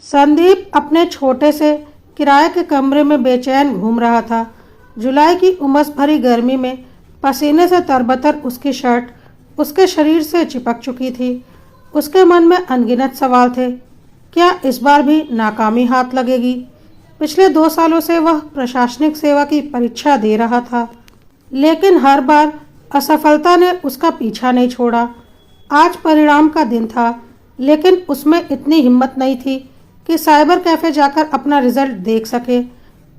संदीप अपने छोटे से किराए के कमरे में बेचैन घूम रहा था। जुलाई की उमस भरी गर्मी में पसीने से तरबतर उसकी शर्ट उसके शरीर से चिपक चुकी थी। उसके मन में अनगिनत सवाल थे। क्या इस बार भी नाकामी हाथ लगेगी? पिछले 2 सालों से वह प्रशासनिक सेवा की परीक्षा दे रहा था, लेकिन हर बार असफलता ने उसका पीछा नहीं छोड़ा। आज परिणाम का दिन था, लेकिन उसमें इतनी हिम्मत नहीं थी कि साइबर कैफ़े जाकर अपना रिजल्ट देख सके।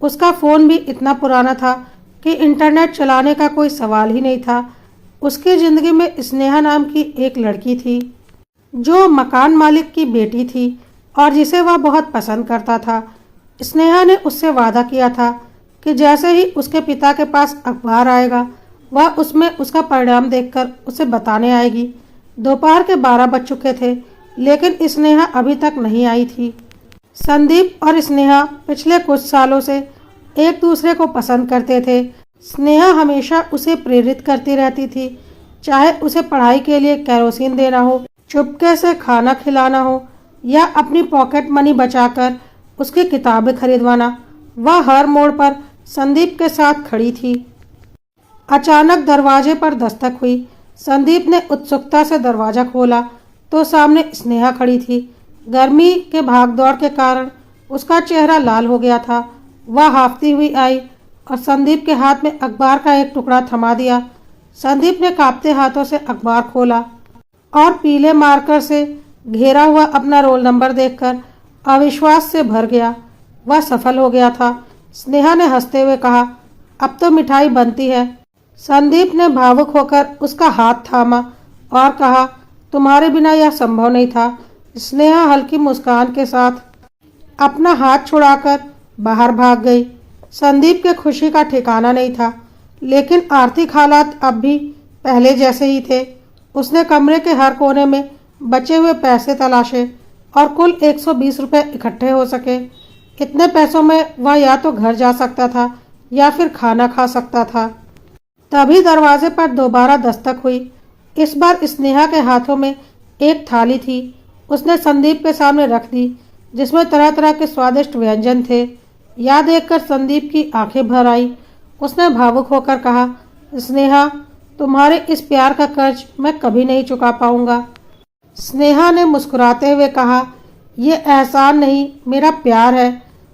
उसका फ़ोन भी इतना पुराना था कि इंटरनेट चलाने का कोई सवाल ही नहीं था। उसकी ज़िंदगी में स्नेहा नाम की एक लड़की थी, जो मकान मालिक की बेटी थी और जिसे वह बहुत पसंद करता था। स्नेहा ने उससे वादा किया था कि जैसे ही उसके पिता के पास अखबार आएगा, वह उसमें उसका परिणाम देखकर उसे बताने आएगी। दोपहर के 12 बज चुके थे, लेकिन स्नेहा अभी तक नहीं आई थी। संदीप और स्नेहा पिछले कुछ सालों से एक दूसरे को पसंद करते थे। स्नेहा हमेशा उसे प्रेरित करती रहती थी, चाहे उसे पढ़ाई के लिए केरोसिन देना हो, चुपके से खाना खिलाना हो या अपनी पॉकेट मनी बचाकर उसकी किताबें खरीदवाना। वह हर मोड़ पर संदीप के साथ खड़ी थी। अचानक दरवाजे पर दस्तक हुई। संदीप ने उत्सुकता से दरवाज़ा खोला तो सामने स्नेहा खड़ी थी। गर्मी के भागदौड़ के कारण उसका चेहरा लाल हो गया था। वह हांफती हुई आई और संदीप के हाथ में अखबार का एक टुकड़ा थमा दिया। संदीप ने कांपते हाथों से अखबार खोला और पीले मार्कर से घेरा हुआ अपना रोल नंबर देखकर अविश्वास से भर गया। वह सफल हो गया था। स्नेहा ने हंसते हुए कहा, अब तो मिठाई बनती है। संदीप ने भावुक होकर उसका हाथ थामा और कहा, तुम्हारे बिना यह संभव नहीं था। स्नेहा हल्की मुस्कान के साथ अपना हाथ छुड़ाकर बाहर भाग गई। संदीप के खुशी का ठिकाना नहीं था, लेकिन आर्थिक हालात अब भी पहले जैसे ही थे। उसने कमरे के हर कोने में बचे हुए पैसे तलाशे और कुल 120 रुपये इकट्ठे हो सके। इतने पैसों में वह या तो घर जा सकता था या फिर खाना खा सकता था। तभी दरवाजे पर दोबारा दस्तक हुई। इस बार स्नेहा के हाथों में एक थाली थी। उसने संदीप के सामने रख दी, जिसमें तरह तरह के स्वादिष्ट व्यंजन थे। यह देखकर संदीप की आंखें भर आई। उसने भावुक होकर कहा, स्नेहा, तुम्हारे इस प्यार का कर्ज मैं कभी नहीं चुका पाऊंगा। स्नेहा ने मुस्कुराते हुए कहा, यह एहसान नहीं, मेरा प्यार है।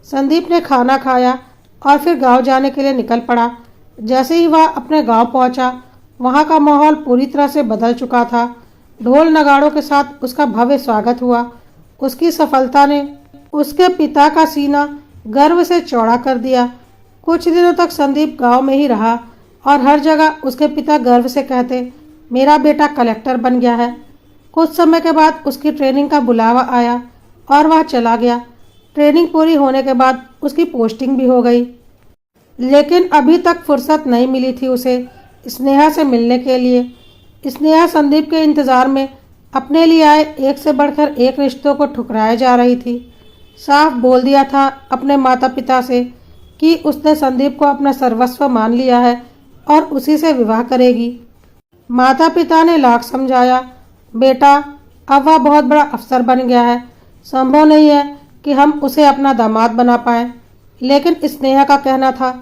संदीप ने खाना खाया और फिर गांव जाने के लिए निकल पड़ा। जैसे ही वह अपने गांव पहुंचा, वहां का माहौल पूरी तरह से बदल चुका था। ढोल नगाड़ों के साथ उसका भव्य स्वागत हुआ। उसकी सफलता ने उसके पिता का सीना गर्व से चौड़ा कर दिया। कुछ दिनों तक संदीप गांव में ही रहा और हर जगह उसके पिता गर्व से कहते, मेरा बेटा कलेक्टर बन गया है। कुछ समय के बाद उसकी ट्रेनिंग का बुलावा आया और वह चला गया। ट्रेनिंग पूरी होने के बाद उसकी पोस्टिंग भी हो गई, लेकिन अभी तक फुर्सत नहीं मिली थी उसे स्नेहा से मिलने के लिए। स्नेहा संदीप के इंतज़ार में अपने लिए आए एक से बढ़कर एक रिश्तों को ठुकराए जा रही थी। साफ बोल दिया था अपने माता पिता से कि उसने संदीप को अपना सर्वस्व मान लिया है और उसी से विवाह करेगी। माता पिता ने लाख समझाया, बेटा, अब वह बहुत बड़ा अफसर बन गया है, संभव नहीं है कि हम उसे अपना दामाद बना पाएं। लेकिन स्नेहा का कहना था,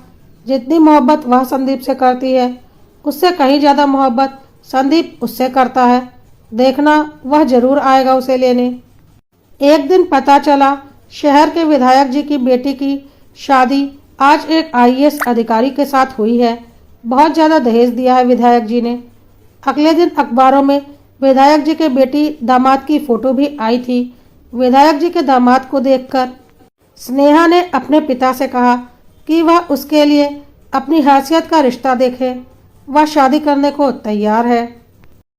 जितनी मोहब्बत वह संदीप से करती है, उससे कहीं ज़्यादा मोहब्बत संदीप उससे करता है। देखना, वह जरूर आएगा उसे लेने। एक दिन पता चला शहर के विधायक जी की बेटी की शादी आज एक आईएएस अधिकारी के साथ हुई है। बहुत ज़्यादा दहेज दिया है विधायक जी ने। अगले दिन अखबारों में विधायक जी के बेटी दामाद की फ़ोटो भी आई थी। विधायक जी के दामाद को देखकर स्नेहा ने अपने पिता से कहा कि वह उसके लिए अपनी हैसियत का रिश्ता देखे। वह शादी करने को तैयार है।